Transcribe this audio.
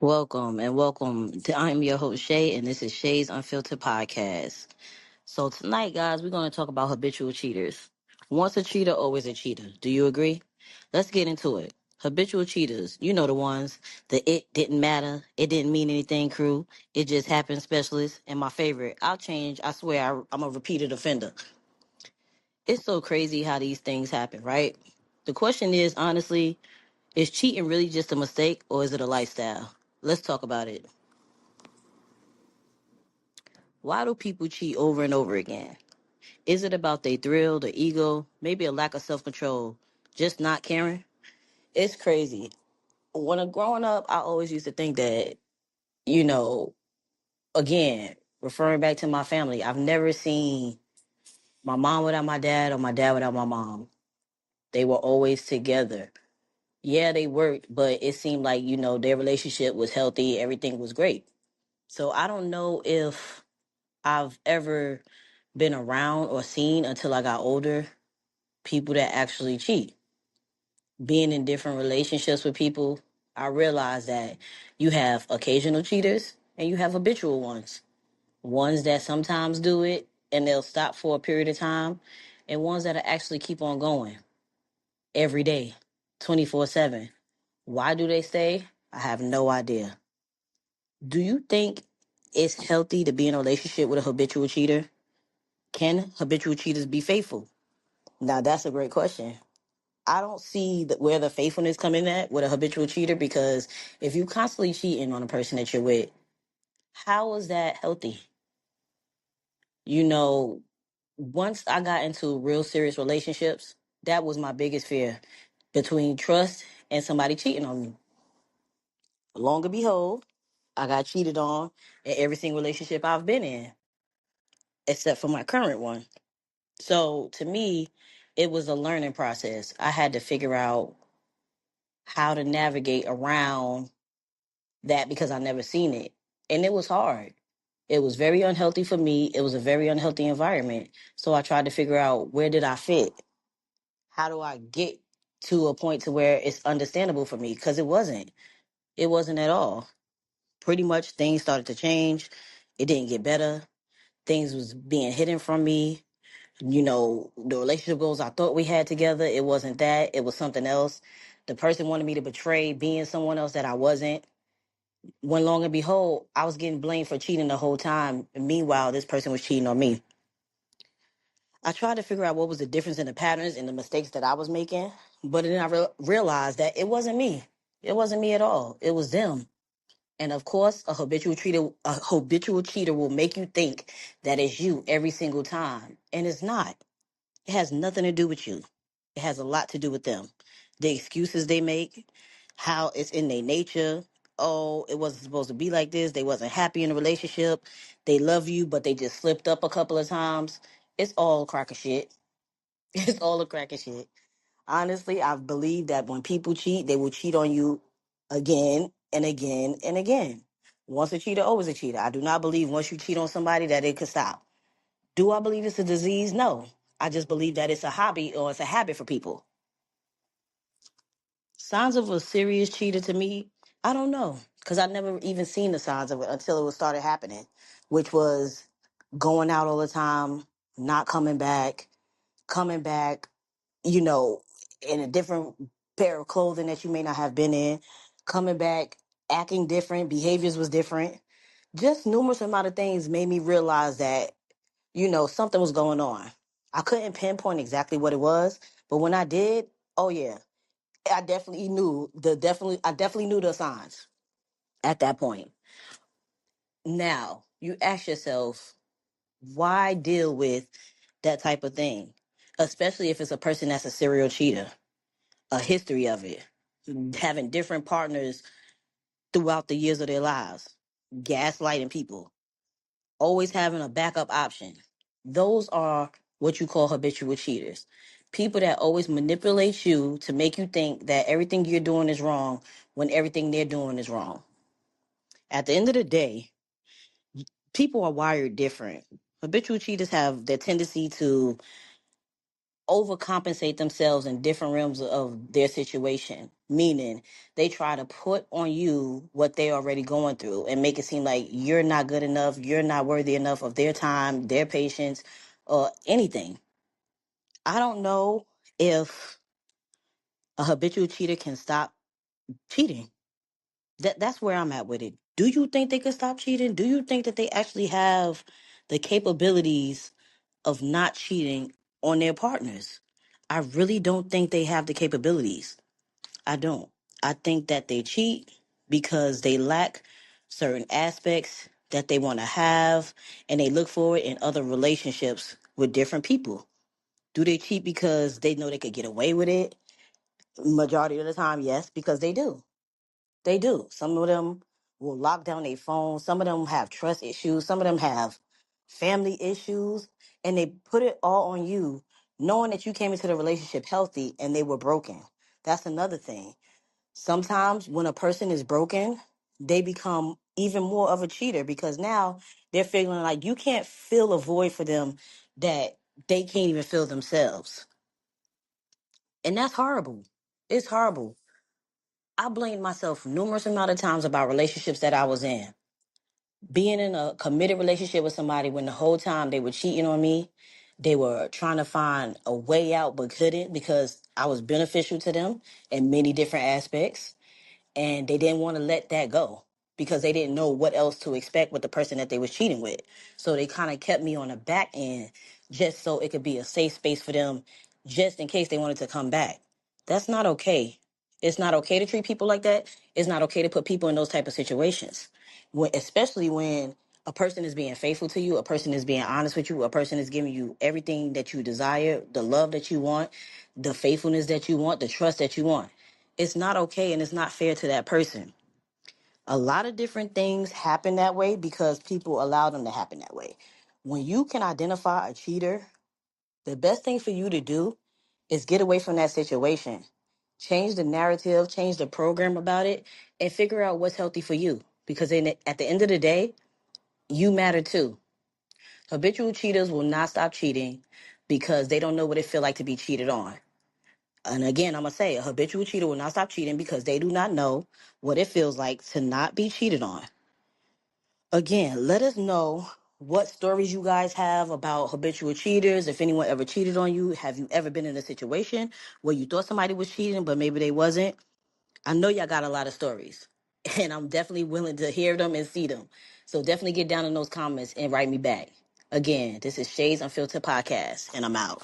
Welcome and welcome to I'm your host Shay, and this is Shay's Unfiltered Podcast. So tonight, guys, we're going to talk about habitual cheaters. Once a cheater, always a cheater. Do you agree? Let's get into it. Habitual cheaters, you know the ones. The it didn't matter, it didn't mean anything crew. It just happened specialist. And my favorite, I'll change. I swear I'm a repeated offender. It's so crazy how these things happen, right? The question is, honestly, is cheating really just a mistake or is it a lifestyle? Let's talk about it. Why do people cheat over and over again? Is it about their thrill, their ego, maybe a lack of self control, just not caring? It's crazy. When I'm growing up, I always used to think that, you know, again, referring back to my family, I've never seen my mom without my dad or my dad without my mom. They were always together. Yeah, they worked, but it seemed like, their relationship was healthy, everything was great. So I don't know if I've ever been around or seen until I got older people that actually cheat. Being in different relationships with people, I realized that you have occasional cheaters and you have habitual ones. Ones that sometimes do it and they'll stop for a period of time, and ones that actually keep on going every day, 24/7. Why do they stay? I have no idea. Do you think it's healthy to be in a relationship with a habitual cheater? Can habitual cheaters be faithful? Now, that's a great question. I don't see where the faithfulness come in at with a habitual cheater, because if you constantly cheating on a person that you're with, how is that healthy? You know, once I got into real serious relationships, that was my biggest fear, between trust and somebody cheating on me. Long and behold, I got cheated on in every single relationship I've been in, except for my current one. So to me, it was a learning process. I had to figure out how to navigate around that because I never seen it. And it was hard. It was very unhealthy for me. It was a very unhealthy environment. So I tried to figure out, where did I fit? How do I get to a point to where it's understandable for me? Because it wasn't. It wasn't at all. Pretty much things started to change. It didn't get better. Things was being hidden from me. The relationship goals I thought we had together, it wasn't that. It was something else. The person wanted me to betray being someone else that I wasn't. When long and behold, I was getting blamed for cheating the whole time. And meanwhile, this person was cheating on me. I tried to figure out what was the difference in the patterns and the mistakes that I was making. But then I realized that it wasn't me. It wasn't me at all. It was them. And of course, a habitual cheater will make you think that it's you every single time. And it's not. It has nothing to do with you. It has a lot to do with them. The excuses they make, how it's in their nature. Oh, it wasn't supposed to be like this. They wasn't happy in a relationship. They love you, but they just slipped up a couple of times. It's all a crack of shit. It's all a crack of shit. Honestly, I believe that when people cheat, they will cheat on you again and again and again. Once a cheater, always a cheater. I do not believe once you cheat on somebody that it could stop. Do I believe it's a disease? No. I just believe that it's a hobby or it's a habit for people. Signs of a serious cheater to me, I don't know. Because I never even seen the signs of it until it was started happening, which was going out all the time, not coming back, you know, in a different pair of clothing that you may not have been in, coming back, acting different, behaviors was different. Just numerous amount of things made me realize that, something was going on. I couldn't pinpoint exactly what it was, but when I did, oh yeah, I definitely knew the signs at that point. Now, you ask yourself, why deal with that type of thing? Especially if it's a person that's a serial cheater, a history of it, having different partners throughout the years of their lives, gaslighting people, always having a backup option. Those are what you call habitual cheaters. People that always manipulate you to make you think that everything you're doing is wrong when everything they're doing is wrong. At the end of the day, people are wired different. Habitual cheaters have their tendency to overcompensate themselves in different realms of their situation, meaning they try to put on you what they already going through and make it seem like you're not good enough, you're not worthy enough of their time, their patience, or anything. I don't know if a habitual cheater can stop cheating. That's where I'm at with it. Do you think they could stop cheating? Do you think that they actually have the capabilities of not cheating on their partners? I really don't think they have the capabilities. I don't. I think that they cheat because they lack certain aspects that they want to have and they look for it in other relationships with different people. Do they cheat because they know they could get away with it? Majority of the time, yes, because they do. They do. Some of them will lock down their phones. Some of them have trust issues. Some of them have family issues. And they put it all on you, knowing that you came into the relationship healthy and they were broken. That's another thing. Sometimes when a person is broken, they become even more of a cheater because now they're feeling like you can't fill a void for them that they can't even fill themselves. And that's horrible. It's horrible. I blamed myself numerous amount of times about relationships that I was in. Being in a committed relationship with somebody when the whole time they were cheating on me, they were trying to find a way out but couldn't because I was beneficial to them in many different aspects and they didn't want to let that go because they didn't know what else to expect with the person that they was cheating with. So they kind of kept me on the back end just so it could be a safe space for them just in case they wanted to come back. That's not okay. It's not okay to treat people like that. It's not okay to put people in those type of situations. Especially when a person is being faithful to you, a person is being honest with you, a person is giving you everything that you desire, the love that you want, the faithfulness that you want, the trust that you want. It's not okay and it's not fair to that person. A lot of different things happen that way because people allow them to happen that way. When you can identify a cheater, the best thing for you to do is get away from that situation. Change the narrative, change the program about it, and figure out what's healthy for you. Because at the end of the day, you matter too. Habitual cheaters will not stop cheating because they don't know what it feels like to be cheated on. And again, I'm going to say a habitual cheater will not stop cheating because they do not know what it feels like to not be cheated on. Again, let us know what stories you guys have about habitual cheaters. If anyone ever cheated on you, have you ever been in a situation where you thought somebody was cheating, but maybe they wasn't? I know y'all got a lot of stories, and I'm definitely willing to hear them and see them. So definitely get down in those comments and write me back. Again, this is Shades Unfiltered Podcast, and I'm out.